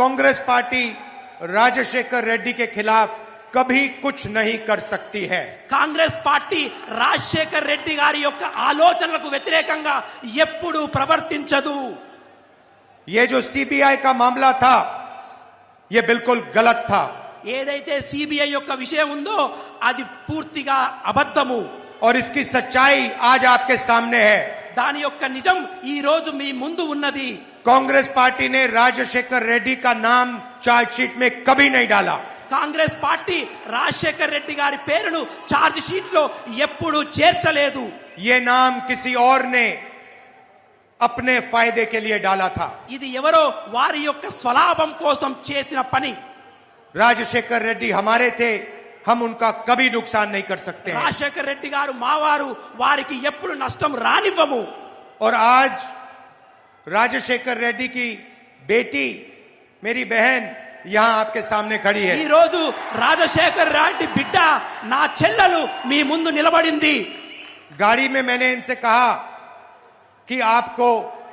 Congress party Rajshekhar Reddy के खिलाफ कभी कुछ नहीं कर सकती है। కాంగ్రెస్ పార్టీ రాజశేఖర్ రెడ్డి గారి యొక్క ఆలోచనలకు వ్యతిరేకంగా ఎప్పుడూ ప్రవర్తించదు। ये जो सीबीआई का मामला था ये बिल्कुल गलत था ఏదైతే సిబిఐ యొక్క విషయం ఉందో అది పూర్తిగా అబద్ధము। और इसकी सच्चाई आज आपके सामने है। దాని యొక్క నిజం ఈ రోజు మీ ముందు ఉన్నది। कांग्रेस पार्टी ने राजशेखर रेड्डी का नाम चार्जशीट में कभी नहीं डाला। కాంగ్రెస్ పార్టీ రాజశేఖర్ రెడ్డి గారి పేరును ఛార్జ్ షీట్ లో ఎప్పుడూ చేర్చలేదు। ये नाम किसी और ने अपने फायदे के लिए डाला था। ఇది ఎవరో వారి యొక్క స్వలాభం కోసం చేసిన పని। राजशेखर रेड्डी हमारे थे, हम उनका कभी नुकसान नहीं कर सकते हैं। రాజశేఖర్ రెడ్డి గారు మావారు, వారికి ఎప్పుడు నష్టం రానివ్వము। और आज राजशेखर रेड्डी की बेटी मेरी बहन यहां आपके सामने खड़ी है। ఈ రోజు రాజశేఖర్ రెడ్డి బిడ్డ నా చెల్లెలు మీ ముందు నిలబడింది। गाड़ी में मैंने इनसे कहा कि आपको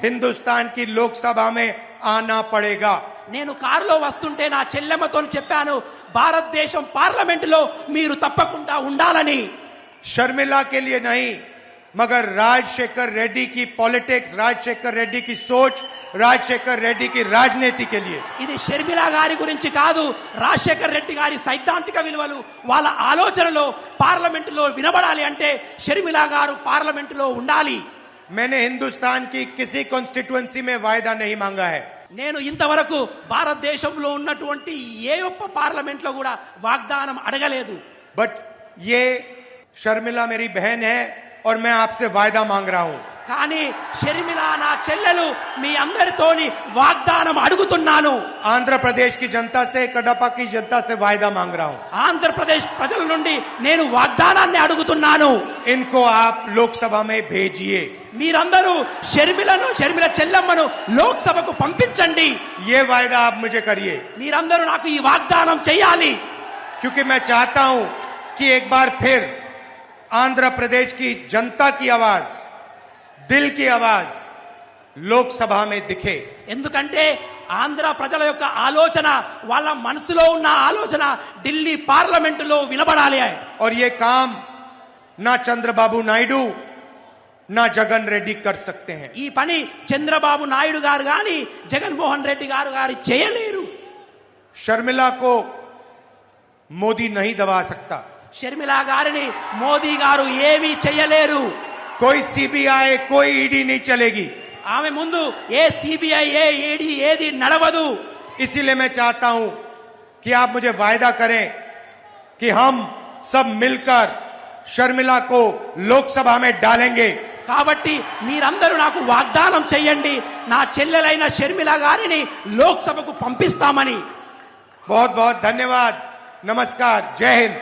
हिंदुस्तान की लोकसभा में आना पड़ेगा। నేను కారులో వస్తుంటే నా చెల్లెమ్మతో చెప్పాను, భారతదేశం పార్లమెంటులో మీరు తప్పకుండా ఉండాలని। शर्मिला के लिए नहीं मगर राजशेखर रेड्डी की पॉलिटिक्स, राजशेखर रेड्डी की सोच, राजशेखर रेड्डी की राजनीति के लिए। ఇది షర్మిల గారి గురించి కాదు, రాజశేఖర్ రెడ్డి గారి సైద్ధాంతిక విలువలు వాళ్ళ ఆలోచనలో పార్లమెంటులో వినబడాలి అంటే షర్మిల గారు పార్లమెంటులో ఉండాలి। मैंने हिंदुस्तान की किसी कॉन्स्टिट्यूएंसी में वायदा नहीं मांगा है। నేను ఇంతవరకు భారతదేశంలో ఉన్నటువంటి ఏ ఒక్క పార్లమెంట్ లో కూడా వాగ్దానం అడగలేదు। बट ये शर्मिला मेरी बहन है और मैं आपसे वायदा मांग रहा हूं। కానీ షర్మిల నా చెల్లెలు మీ అందరితోని వాగ్దానం అడుగుతున్నాను। आंध्र प्रदेश की जनता से, कडपा की जनता से वायदा मांग रहा हूं। ఆంధ్రప్రదేశ్ ప్రజల నుండి నేను వాగ్దానాన్ని అడుగుతున్నాను। इनको आप लोकसभा में भेजिए। మీరందరూ షర్మిల చెల్లెమ్మను లోక్సభకు పంపించండి। ये वायदा आप मुझे करिए మీరందరూ నాకు ఈ వాగ్దానం చేయాలి। क्योंकि मैं चाहता हूं कि एक बार फिर आंध्र प्रदेश की जनता की आवाज, दिल की आवाज लोकसभा में दिखे। ఎందుకంటే ఆంధ్ర ప్రజల యొక్క ఆలోచన, వాళ్ళ మనసులో ఉన్న ఆలోచన ఢిల్లీ పార్లమెంటులో వినబడాలి। और ये काम ना चंद्रबाबू नायडू ना जगन रेड्डी कर सकते हैं। ఈ పని చంద్రబాబు నాయుడు గారు గాని జగన్మోహన్ రెడ్డి గారు చేయలేరు। शर्मिला को मोदी नहीं दबा सकता। షర్మిల గారిని మోదీ గారు ఏమీ చేయలేరు। कोई सीबीआई, कोई ईडी नहीं चलेगी। ఆమె ముందు ఏ సిబిఐ ఏ ఈడీ ఏది నడవదు। इसीलिए मैं चाहता हूं कि आप मुझे वायदा करें कि हम सब मिलकर शर्मिला को लोकसभा में डालेंगे। కాబట్టి మీరందరూ నాకు వాగ్దానం చేయండి, నా చెల్లెలైన షర్మిల గారిని లోక్సభకు పంపిస్తామని। बहुत बहुत धन्यवाद। नमस्कार। जय हिंद।